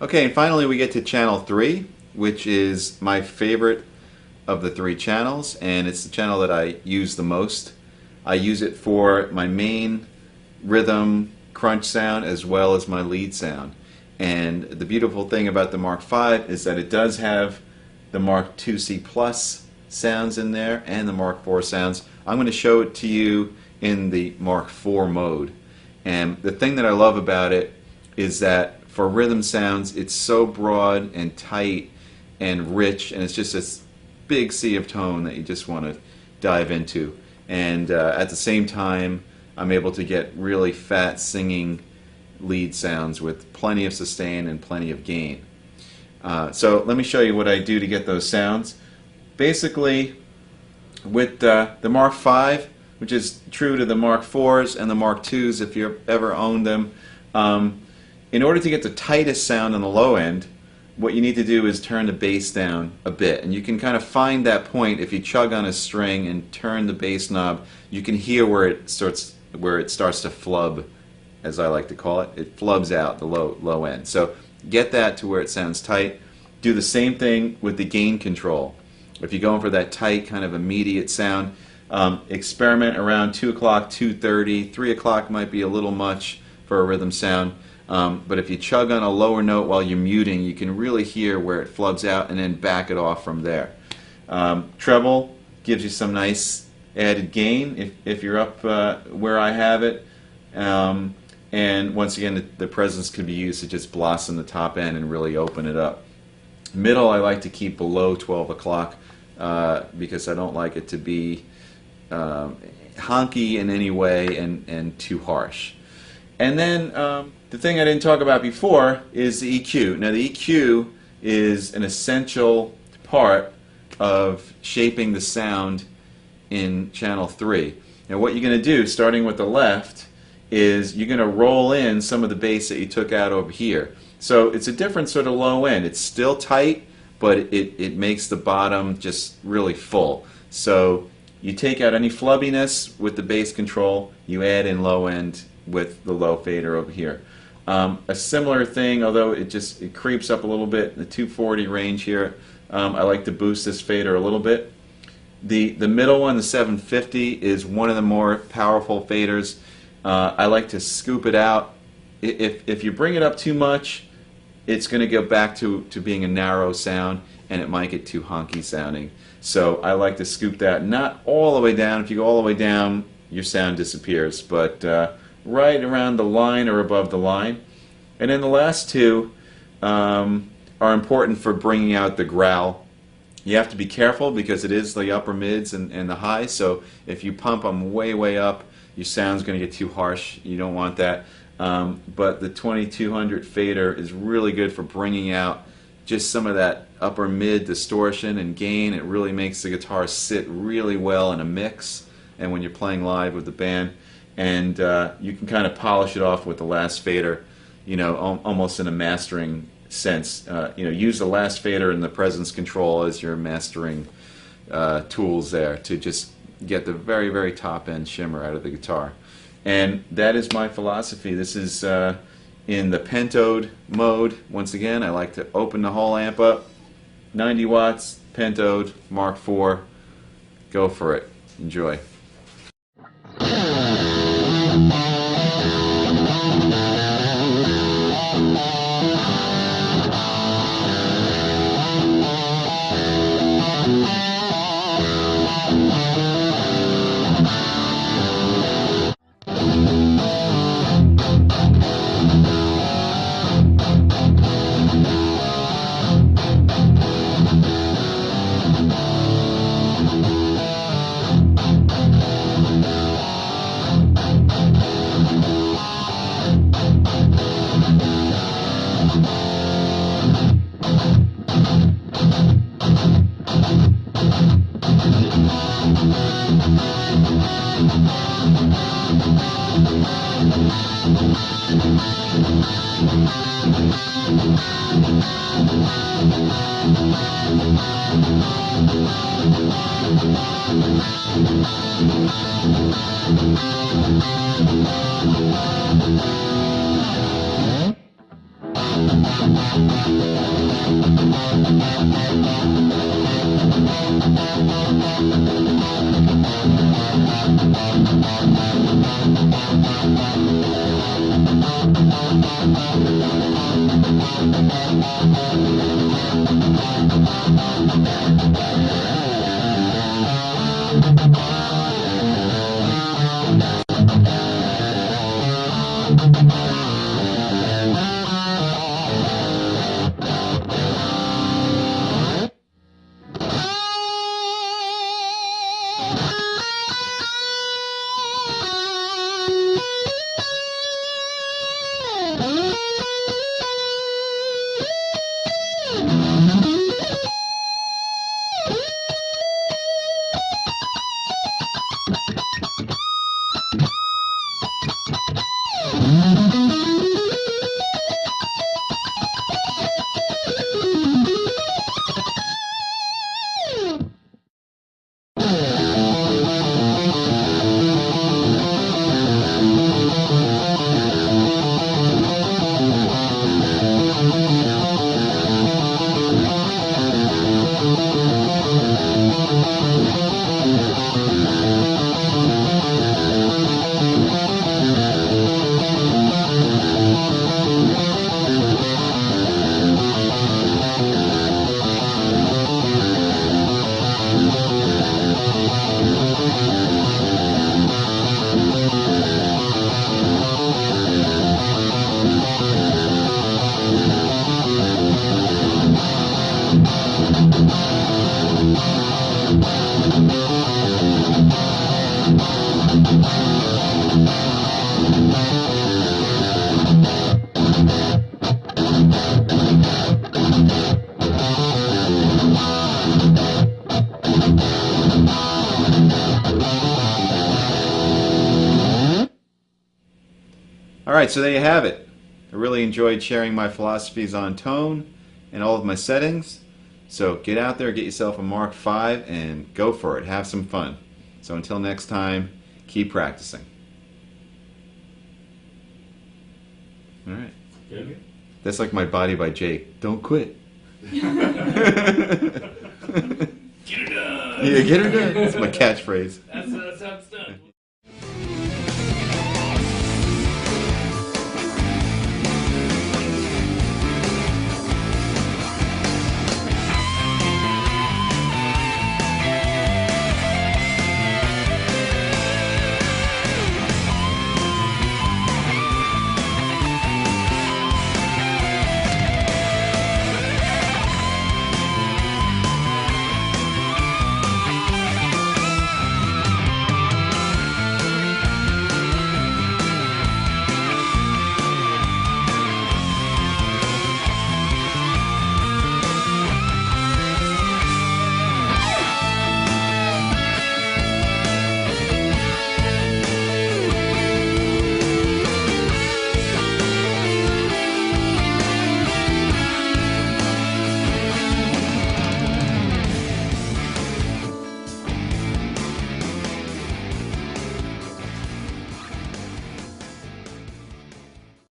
Okay, and finally we get to channel 3, which is my favorite of the 3 channels, and it's the channel that I use the most. I use it for my main rhythm crunch sound as well as my lead sound. And the beautiful thing about the Mark V is that it does have the Mark IIc Plus sounds in there and the Mark IV sounds. I'm going to show it to you in the Mark IV mode. And the thing that I love about it is that for rhythm sounds, it's so broad and tight and rich, and it's just this big sea of tone that you just want to dive into. And at the same time, I'm able to get really fat singing lead sounds with plenty of sustain and plenty of gain. So let me show you what I do to get those sounds. Basically, with the Mark V, which is true to the Mark IVs and the Mark IIs if you've ever owned them, in order to get the tightest sound on the low end, what you need to do is turn the bass down a bit. And you can kind of find that point if you chug on a string and turn the bass knob. You can hear where it starts to flub, as I like to call it. It flubs out the low end. So get that to where it sounds tight. Do the same thing with the gain control. If you're going for that tight kind of immediate sound, experiment around 2 o'clock, 2:30, 3 o'clock might be a little much for a rhythm sound. But if you chug on a lower note while you're muting, you can really hear where it flubs out and then back it off from there. Treble gives you some nice added gain if you're up where I have it. And once again, the presence could be used to just blossom the top end and really open it up. Middle I like to keep below 12 o'clock because I don't like it to be honky in any way and too harsh. And then the thing I didn't talk about before is the EQ. Now the EQ is an essential part of shaping the sound in channel 3. Now what you're going to do, starting with the left, is you're going to roll in some of the bass that you took out over here. So it's a different sort of low end. It's still tight, but it makes the bottom just really full. So you take out any flubbiness with the bass control, you add in low end with the low fader over here. A similar thing, although it creeps up a little bit in the 240 range here. I like to boost this fader a little bit. The middle one, the 750, is one of the more powerful faders. I like to scoop it out. If you bring it up too much, it's going to go back to being a narrow sound, and it might get too honky sounding. So I like to scoop that, not all the way down. If you go all the way down, your sound disappears, but right around the line or above the line. And then the last two are important for bringing out the growl. You have to be careful because it is the upper mids and the highs, so if you pump them way up, your sound's going to get too harsh. You don't want that. But the 2200 fader is really good for bringing out just some of that upper mid distortion and gain. It really makes the guitar sit really well in a mix and when you're playing live with the band. And you can kind of polish it off with the last fader, you know, almost in a mastering sense. You know, use the last fader and the presence control as your mastering tools there to just get the very top end shimmer out of the guitar. And that is my philosophy. This is in the pentode mode. Once again, I like to open the whole amp up. 90 watts, pentode, Mark IV. Go for it. Enjoy. Alright, so there you have it. I really enjoyed sharing my philosophies on tone and all of my settings. So get out there, get yourself a Mark V, and go for it. Have some fun. So until next time, keep practicing. Alright. Good. That's like my Body by Jake. Don't quit. Get her done. Yeah, get her done. That's my catchphrase. That's how it's done.